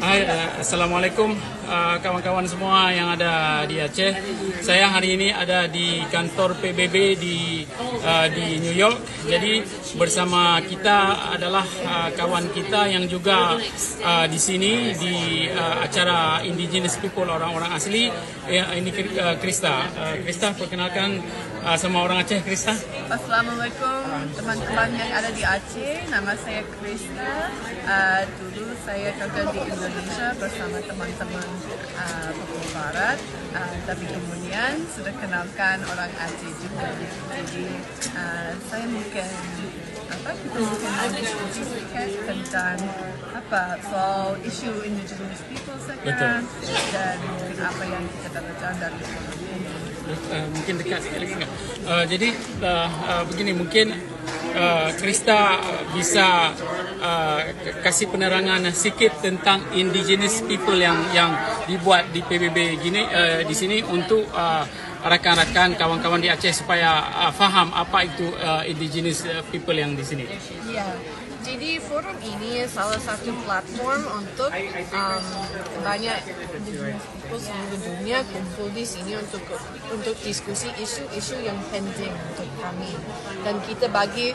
Hai, Assalamualaikum kawan-kawan semua yang ada di Aceh. Saya hari ini ada di kantor PBB di New York. Jadi bersama kita adalah kawan kita yang juga di sini di acara Indigenous People, orang-orang asli. Ini Krista. Krista, perkenalkan sama orang Aceh, Krista. Assalamualaikum teman-teman yang ada di Aceh. Nama saya Krista. Dulu saya kerja di Indonesia bersama teman-teman Papua Barat, tapi kemudian sudah kenalkan orang Aceh juga. Jadi saya mungkin kita mungkin diskusi sedikit tentang soal isu Indigenous People sekarang dan mungkin apa yang kita belajar dari forum ini. Mungkin dekat sekali lagi enggak? Jadi begini, mungkin Krista bisa kasih penerangan sedikit tentang Indigenous People yang dibuat di PBB di sini untuk rakan-rakan kawan-kawan di Aceh supaya faham apa itu Indigenous People yang di sini. Ya, jadi forum ini salah satu platform untuk banyak Indigenous People seluruh dunia kumpul di sini untuk diskusi isu-isu yang penting untuk kami. Dan kita bagi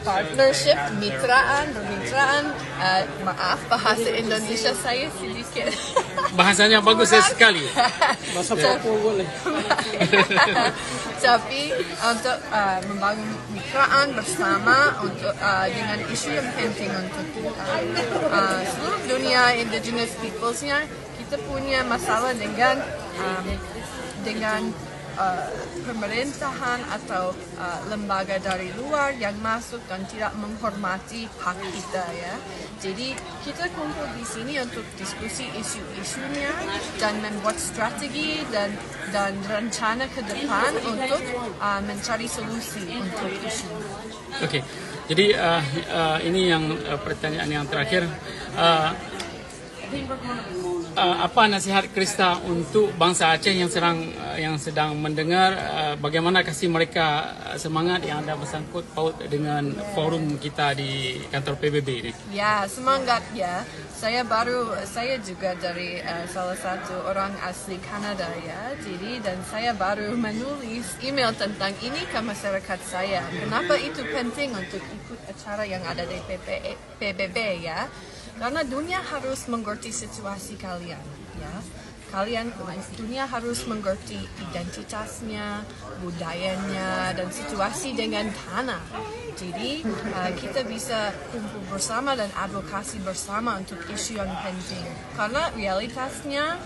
partnership, bermitraan. Maaf, bahasa Indonesia saya sedikit. Bahasanya bagus sekali. Bahasa Papua boleh. Tapi untuk membangun mitraan bersama untuk dengan isu yang penting untuk seluruh dunia Indigenous Peoples-nya, kita punya masalah dengan pemerintahan atau lembaga dari luar yang masuk dan tidak menghormati hak kita, ya. Jadi kita kumpul di sini untuk diskusi isu-isunya dan membuat strategi dan rencana ke depan untuk mencari solusi untuk isu. Oke. Jadi ini yang pertanyaan yang terakhir. Apa nasihat Krista untuk bangsa Aceh yang sedang mendengar, bagaimana kasih mereka semangat yang ada bersangkut paut dengan forum kita di kantor PBB ini? Ya, semangat ya. Saya juga dari salah satu orang asli Kanada, ya. Jadi dan saya baru menulis email tentang ini ke masyarakat saya. Kenapa itu penting untuk ikut acara yang ada di PBB, ya? Karena dunia harus mengerti situasi kalian, ya. Dunia harus mengerti identitasnya, budayanya, dan situasi dengan tanah. Jadi kita bisa kumpul bersama dan advokasi bersama untuk isu yang penting. Karena realitasnya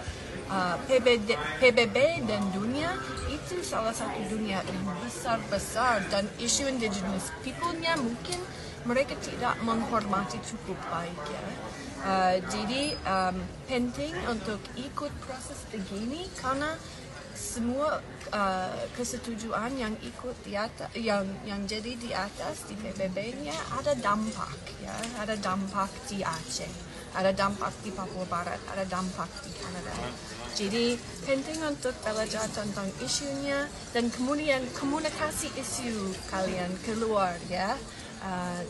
PBB dan dunia itu salah satu dunia yang besar-besar, dan isu Indigenous People-nya mungkin mereka tidak menghormati cukup baik, ya. Jadi penting untuk ikut proses begini karena semua kesetujuan yang ikut di atas, yang jadi di atas di PBB-nya ada dampak, ya. Ada dampak di Aceh, ada dampak di Papua Barat, ada dampak di Kanada. Jadi penting untuk belajar tentang isunya dan kemudian komunikasi isu kalian keluar, ya.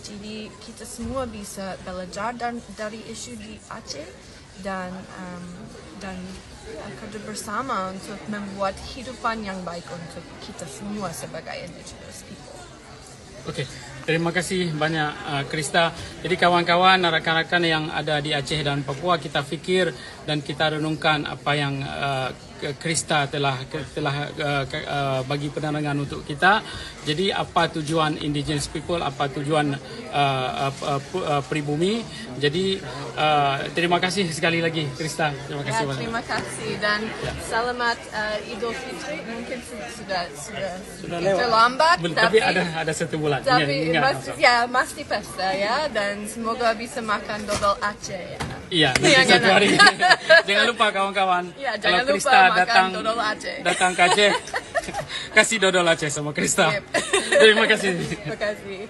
Jadi kita semua bisa belajar dari isu di Aceh dan kerja bersama untuk membuat hidupan yang baik untuk kita semua sebagai Indigenous People. Oke, terima kasih banyak Krista. Jadi kawan-kawan, rakan-rakan yang ada di Aceh dan Papua, kita fikir dan kita renungkan apa yang Krista telah bagi penerangan untuk kita. Jadi apa tujuan Indigenous People, apa tujuan pribumi. Jadi terima kasih sekali lagi Krista. Terima kasih banyak. Terima kasih dan selamat Idul Fitri. Mungkin sudah terlambat, tapi ada 1 bulan. Tapi masih pesta, ya, dan semoga bisa makan dodol Aceh, ya. Iya, nanti 1 hari. Jangan lupa kawan-kawan, ya, kalau Krista datang ke Aceh, kasih dodol Aceh sama Krista. Yep. Terima kasih. Terima kasih.